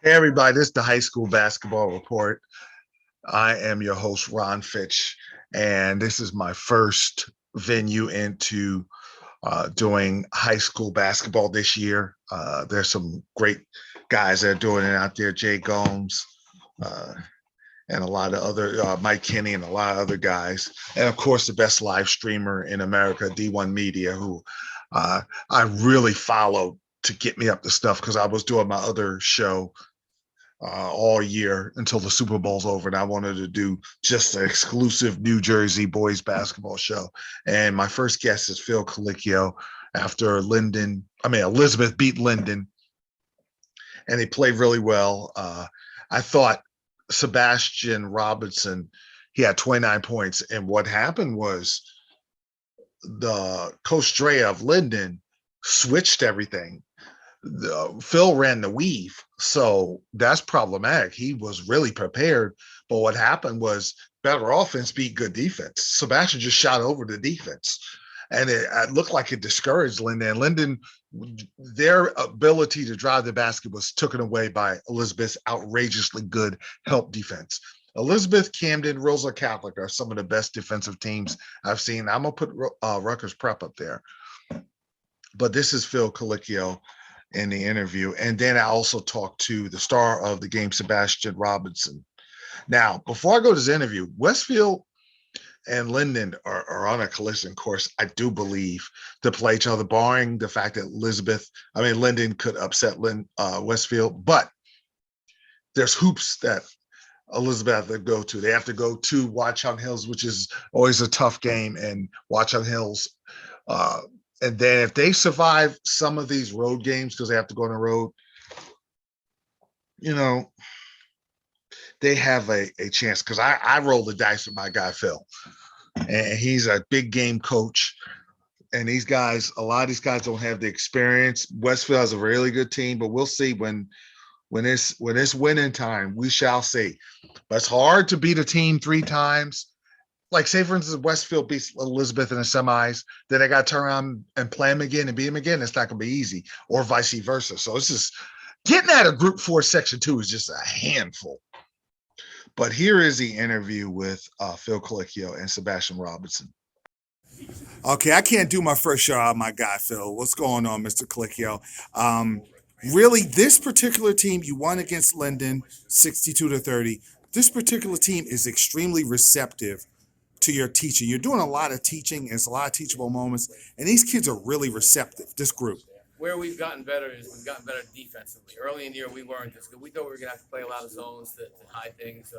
Hey everybody, this is the High School Basketball Report. I am your host, Ron Fitch, and this is my first venue into doing high school basketball this year. There's some great guys that are doing it out there, Jay Gomes, uh, and a lot of other, Mike Kinney and a lot of other guys. And of course, the best live streamer in America, D1 Media, who I really followed to get me up to stuff because I was doing my other show all year until the Super Bowl's over, and I wanted to do just an exclusive New Jersey boys basketball show. And my first guest is Phil Colicchio. After Elizabeth beat Linden, and he played really well. I thought Sabastian Robinson, he had 29 points, and what happened was the Coach Dre of Linden switched everything. Phil ran the weave, so that's problematic. He was really prepared, but what happened was better offense beat good defense. Sebastian just shot over the defense, and it looked like it discouraged Linden. And Linden, their ability to drive the basket was taken away by Elizabeth's outrageously good help defense. Elizabeth, Camden, Rosa Catholic are some of the best defensive teams I've seen. I'm gonna put Rutgers Prep up there, but this is Phil Colicchio in the interview. And then I also talked to the star of the game, Sebastian Robinson. Now, before I go to this interview, Westfield and Linden are on a collision course, I do believe, to play each other, barring the fact that Linden could upset Westfield, but there's hoops that Elizabeth have to go to. They have to go to Watchung Hills, which is always a tough game, and Watchung Hills and then if they survive some of these road games because they have to go on the road, you know, they have a chance. Because I roll the dice with my guy, Phil. And he's a big game coach. And these guys, a lot of these guys don't have the experience. Westfield has a really good team, but we'll see when it's winning time. We shall see. But it's hard to beat a team 3 times. Like, say, for instance, Westfield beats Elizabeth in the semis, then they got to turn around and play them again and beat them again. It's not going to be easy, or vice versa. So it's just getting out of Group 4, Section 2 is just a handful. But here is the interview with Phil Colicchio and Sebastian Robinson. Okay, I can't do my first show out, my guy, Phil. What's going on, Mr. Colicchio? Really, this particular team, you won against Linden 62-30. This particular team is extremely receptive to your teaching. You're doing a lot of teaching, and it's a lot of teachable moments, and these kids are really receptive, this group. Where we've gotten better is we've gotten better defensively. Early in the year, we weren't as good. We thought we were going to have to play a lot of zones to hide things.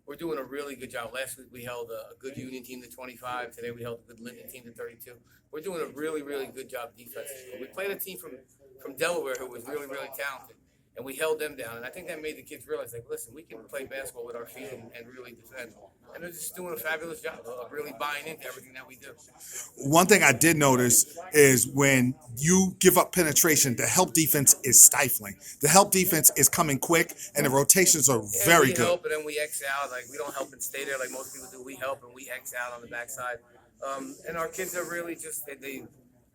We're doing a really good job. Last week, we held a good Union team to 25. Today, we held a good Linden team to 32. We're doing a really, really good job defensively. We played a team from Delaware who was really, really talented, and we held them down. And I think that made the kids realize, like, listen, we can play basketball with our feet and really defend. And they're just doing a fabulous job of really buying into everything that we do. One thing I did notice is when you give up penetration, the help defense is stifling. The help defense is coming quick, and the rotations are very good. We help, and then we X out. Like, we don't help and stay there like most people do. We help, and we X out on the backside. And our kids are really just, they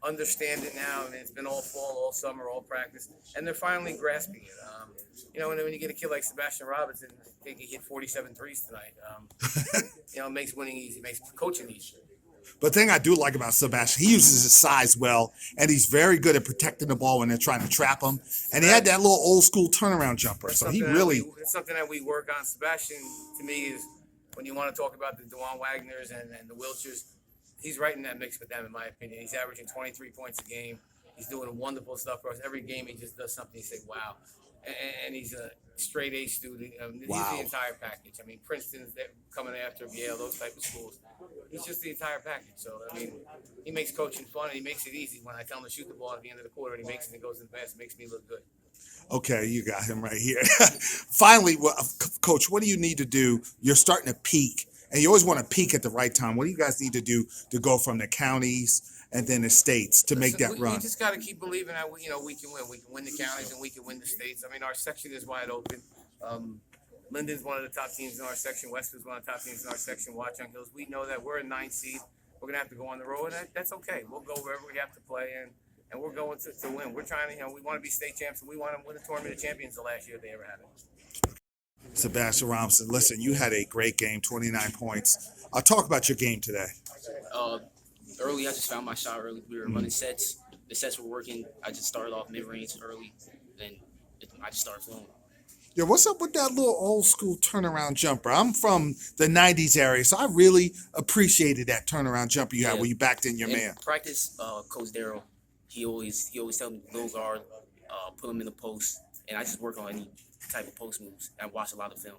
understand it now. I mean, it's been all fall, all summer, all practice, and they're finally grasping it. And when you get a kid like Sebastian Robinson, I think he hit 47 threes tonight. It makes winning easy, makes coaching easy. But the thing I do like about Sebastian, he uses his size well, and he's very good at protecting the ball when they're trying to trap him. And he had that little old school turnaround jumper. So he really... It's something that we work on. Sebastian, to me, is when you want to talk about the DeJuan Wagners and the Whelchers, he's right in that mix with them, in my opinion. He's averaging 23 points a game. He's doing wonderful stuff for us. Every game he just does something you say, wow. And he's a straight A student. Wow. He's the entire package. I mean, Princeton's coming after Yale, those type of schools. He's just the entire package. So, I mean, he makes coaching fun, and he makes it easy. When I tell him to shoot the ball at the end of the quarter, and he makes it and goes in the basket, it makes me look good. Okay, you got him right here. Finally, Coach, what do you need to do? You're starting to peak, and you always want to peak at the right time. What do you guys need to do to go from the counties and then the states to make that run? We just got to keep believing that we can win. We can win the counties and we can win the states. I mean, our section is wide open. Linden's one of the top teams in our section. Westfield's one of the top teams in our section. Watchung Hills. We know that we're a 9 seed. We're gonna have to go on the road, and that's okay. We'll go wherever we have to play, and we're going to win. We're trying to, we want to be state champs, and we want to win the tournament of champions the last year they ever had it. Sebastian Robinson, listen, you had a great game, 29 points. I'll talk about your game today. Uh, Early, I just found my shot early. We were running sets. The sets were working. I just started off mid-range early, and I just started flowing. Yeah, what's up with that little old school turnaround jumper? I'm from the 90s area, so I really appreciated that turnaround jumper you had when you backed in your man. Practice, Coach Darryl, he always tell me low guard, put him in the post, and I just work on any type of post moves. I watch a lot of film.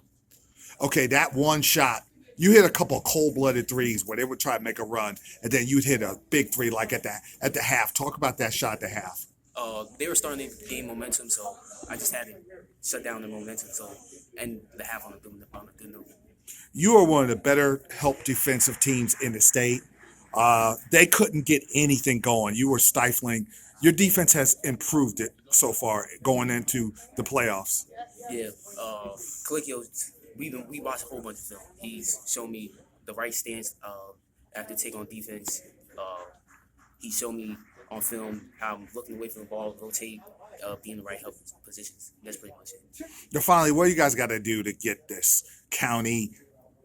Okay, that one shot, you hit a couple of cold-blooded threes where they would try to make a run, and then you'd hit a big three like at the half. Talk about that shot at the half. They were starting to gain momentum, so I just had to shut down the momentum. So, and the half on a good note. You are one of the better help defensive teams in the state. They couldn't get anything going. You were stifling. Your defense has improved it so far going into the playoffs. Yeah, Colicchio, we watched a whole bunch of film. He's shown me the right stance after take on defense. He showed me on film how I'm looking away from the ball, rotate, be in the right help positions. That's pretty much it. Now, finally, what you guys got to do to get this county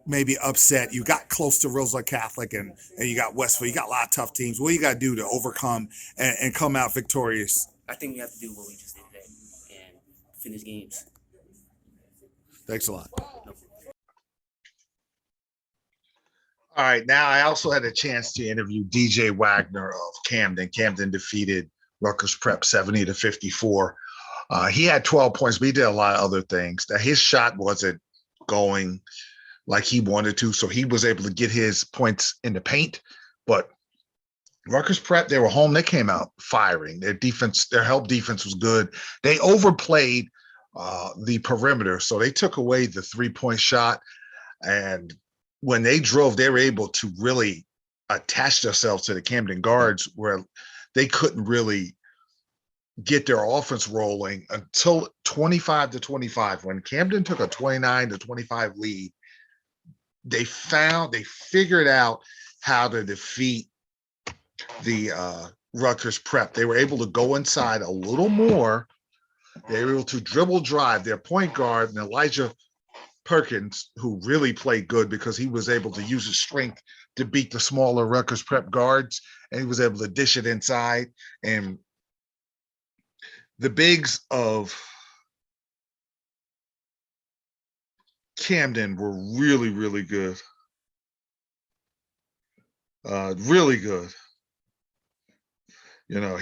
maybe upset? You got close to Roosevelt Catholic and you got Westville. You got a lot of tough teams. What do you got to do to overcome and come out victorious? I think we have to do what we just did today and finish games. Thanks a lot. All right, now I also had a chance to interview DJ Wagner of Camden. Camden defeated Rutgers Prep 70-54. He had 12 points, but he did a lot of other things. That his shot wasn't going like he wanted to, so he was able to get his points in the paint. But Rutgers Prep, they were home. They came out firing. Their defense, their help defense was good. They overplayed the perimeter, so they took away the three-point shot, and when they drove, they were able to really attach themselves to the Camden guards where they couldn't really get their offense rolling until 25-25. When Camden took a 29-25 lead, they figured out how to defeat the Rutgers Prep. They were able to go inside a little more. They were able to dribble drive. Their point guard, and Elijah Perkins, who really played good because he was able to use his strength to beat the smaller Rutgers Prep guards, and he was able to dish it inside. And the bigs of Camden were really, really good. Really good. You know,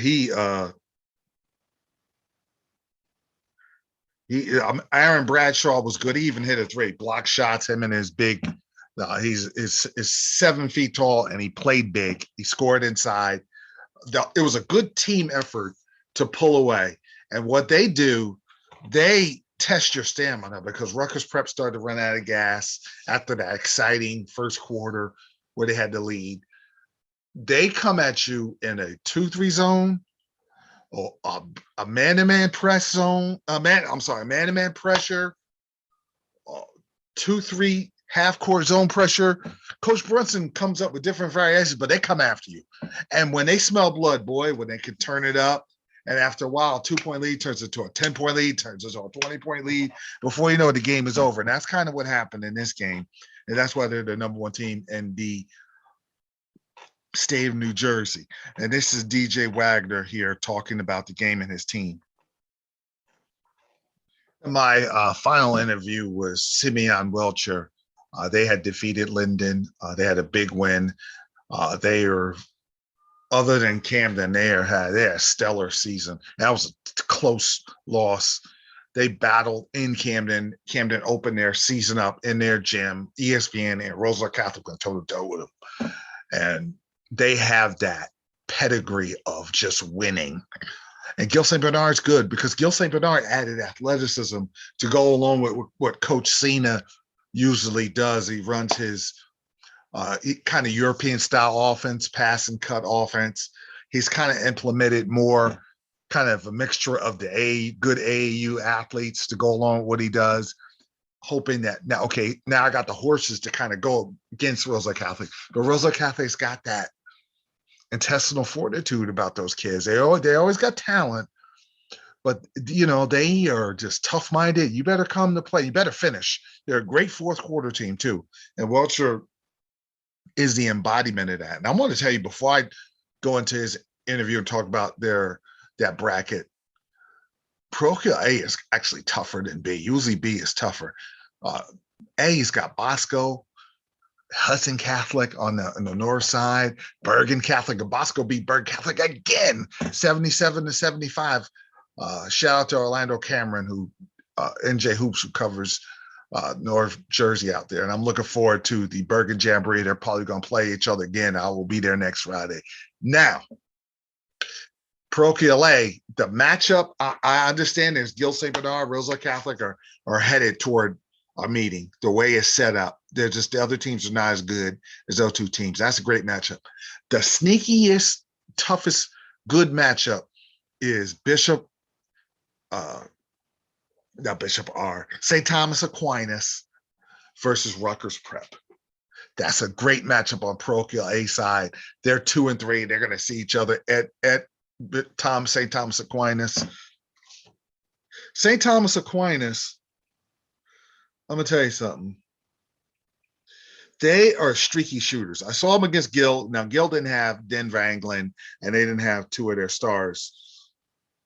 Aaron Bradshaw was good. He even hit a three, block shots. Him and his big, he's 7 feet tall, and he played big. He scored inside. It was a good team effort to pull away. And what they do, they test your stamina, because Rutgers Prep started to run out of gas after that exciting first quarter where they had the lead. They come at you in a 2-3 zone, or a man-to-man press zone, man-to-man pressure, 2-3 half-court zone pressure. Coach Brunson comes up with different variations, but they come after you. And when they smell blood, boy, when they can turn it up, and after a while, a 2-point lead turns into a 10-point lead, turns into a 20-point lead. Before you know it, the game is over. And that's kind of what happened in this game. And that's why they're the number one team in the state of New Jersey. And this is DJ Wagner here talking about the game and his team. My final interview was Simeon Welcher. They had defeated Linden. They had a big win. They are, other than Camden, they had a stellar season. That was a close loss. They battled in Camden. Camden opened their season up in their gym. ESPN and Roosevelt Catholic went toe-to-toe with them. And they have that pedigree of just winning. And Gil St. Bernard's good, because Gil St. Bernard added athleticism to go along with what Coach Cena usually does. He runs his kind of European style offense, pass and cut offense. He's kind of implemented more kind of a mixture of the good AAU athletes to go along with what he does, hoping that now I got the horses to kind of go against Roosevelt Catholic. But Roosevelt Catholic's got that intestinal fortitude about those kids. They always got talent, but they are just tough-minded. You better come to play. You better finish. They're a great fourth quarter team too, and Welcher is the embodiment of that. And I'm going to tell you before I go into his interview and talk about that bracket, Parochial A is actually tougher than B. Usually B is tougher. A's got Bosco, Hudson Catholic on the north side, Bergen Catholic, and Bosco beat Bergen Catholic again, 77-75. Shout out to Orlando Cameron, who NJ Hoops, who covers North Jersey out there. And I'm looking forward to the Bergen Jamboree. They're probably going to play each other again. I will be there next Friday. Now, Parochial A, the matchup, I understand is Gil St. Bernard, Rosa Catholic are headed toward a meeting. The way it's set up, they're just, the other teams are not as good as those two teams. That's a great matchup. The sneakiest, toughest, good matchup is St. Thomas Aquinas versus Rutgers Prep. That's a great matchup on Parochial A side. They're 2-3. They're going to see each other at St. Thomas Aquinas. St. Thomas Aquinas, I'm going to tell you something. They are streaky shooters. I saw them against Gil. Now, Gil didn't have Denver Anglin, and they didn't have two of their stars.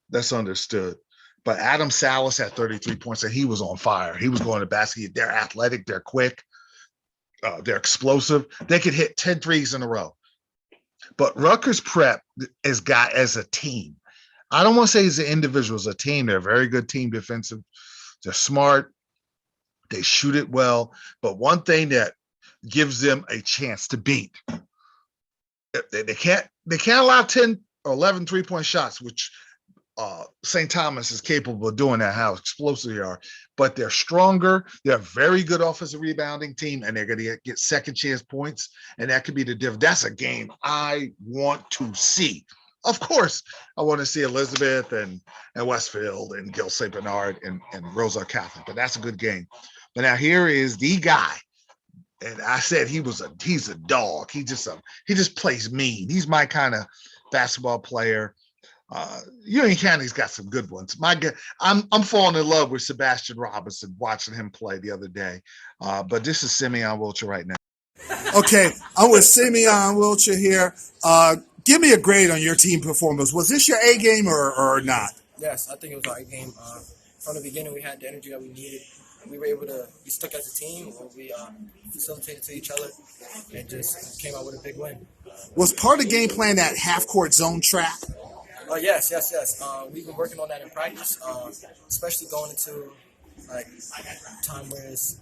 That's understood. But Adam Salas had 33 points, and he was on fire. He was going to basket. They're athletic. They're quick. They're explosive. They could hit 10 threes in a row. But Rutgers Prep is got as a team. I don't want to say as an individual, as a team. They're a very good team defensive. They're smart. They shoot it well. But one thing that gives them a chance to beat, they can't allow 10 or 11 three-point shots, which St. Thomas is capable of doing that, how explosive they are. But they're stronger. They're a very good offensive rebounding team, and they're going to get second chance points, and that could be the difference. That's a game I want to see. Of course, I want to see Elizabeth and Westfield and Gil St. Bernard and Rosa Catholic, but that's a good game. But now here is the guy, and I said he's a dog. He just plays mean. He's my kind of basketball player. Union County's got some good ones. I'm falling in love with Sabastian Robinson, watching him play the other day. But this is Simeon Welcher right now. Okay, I'm with Simeon Welcher here. Give me a grade on your team performance. Was this your A game or not? Yes, I think it was our A game. From the beginning, we had the energy that we needed. We were able to be stuck as a team. We facilitated to each other and just came out with a big win. Was part of the game plan that half-court zone trap? Yes. We've been working on that in practice, especially going into like time where it's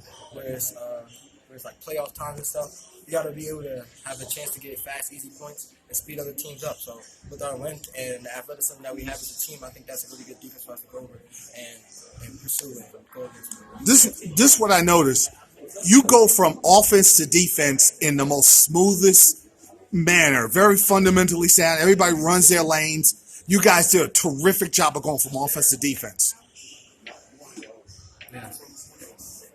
like playoff time and stuff. You got to be able to have a chance to get fast, easy points and speed other teams up. So with our length and the athleticism that we have as a team, I think that's a really good defense for us to go over and pursue and go against. This is what I noticed. You go from offense to defense in the most smoothest manner, very fundamentally sound. Everybody runs their lanes. You guys did a terrific job of going from offense to defense. Yeah.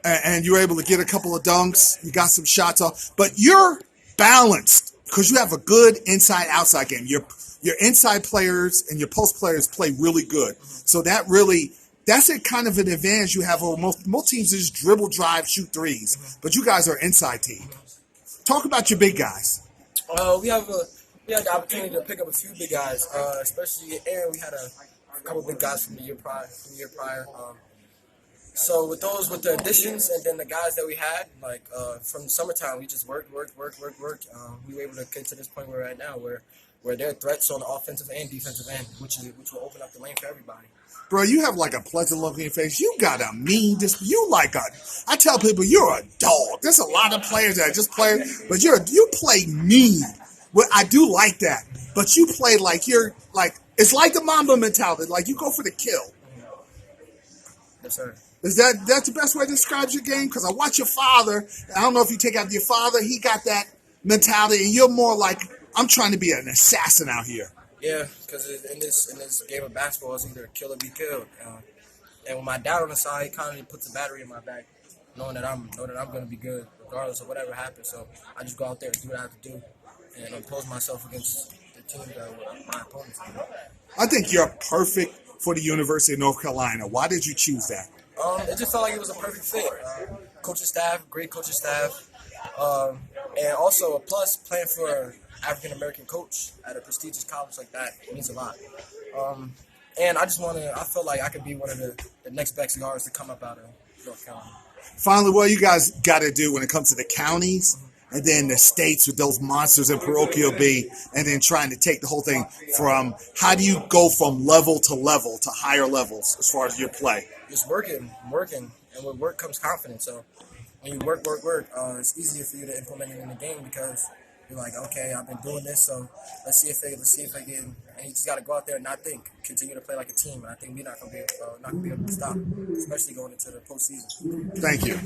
And you were able to get a couple of dunks. You got some shots off. But you're balanced because you have a good inside-outside game. Your inside players and your post players play really good. So that's a kind of an advantage you have over most teams that just dribble, drive, shoot threes. But you guys are an inside team. Talk about your big guys. We had the opportunity to pick up a few big guys, especially Aaron. We had a couple big guys from the year prior. So with the additions and then the guys that we had, like from summertime, we just worked. We were able to get to this point where we're at now, where there are threats on the offensive and defensive end, which will open up the lane for everybody. Bro, you have like a pleasant look in your face. You got a mean, I tell people you're a dog. There's a lot of players that are just players, but you play mean. Well, I do like that, but you play like it's like the Mamba mentality, like you go for the kill. Yes, sir. That's the best way to describe your game? Because I watch your father. I don't know if you take after your father. He got that mentality, and you're more like, I'm trying to be an assassin out here. Yeah, because in this game of basketball, it's either kill or be killed. And with my dad on the side, he kind of puts a battery in my back, knowing that I'm going to be good regardless of whatever happens. So I just go out there and do what I have to do and impose myself against teams that were my opponents. I think you're perfect for the University of North Carolina. Why did you choose that? It just felt like it was a perfect fit. Coaching staff, great coaching staff, and also a plus playing for an African American coach at a prestigious college like that means a lot. And I felt like I could be one of the next best guards to come up out of North Carolina. Finally, what you guys got to do when it comes to the counties and then the states with those monsters in parochial B, and then trying to take the whole thing from how do you go from level to higher levels as far as your play? Just working, and with work comes confidence. So when you work, it's easier for you to implement it in the game because you're like, okay, I've been doing this, so let's see if I can. And you just got to go out there and not think, continue to play like a team. And I think we're not gonna be able to stop, especially going into the postseason. Thank you.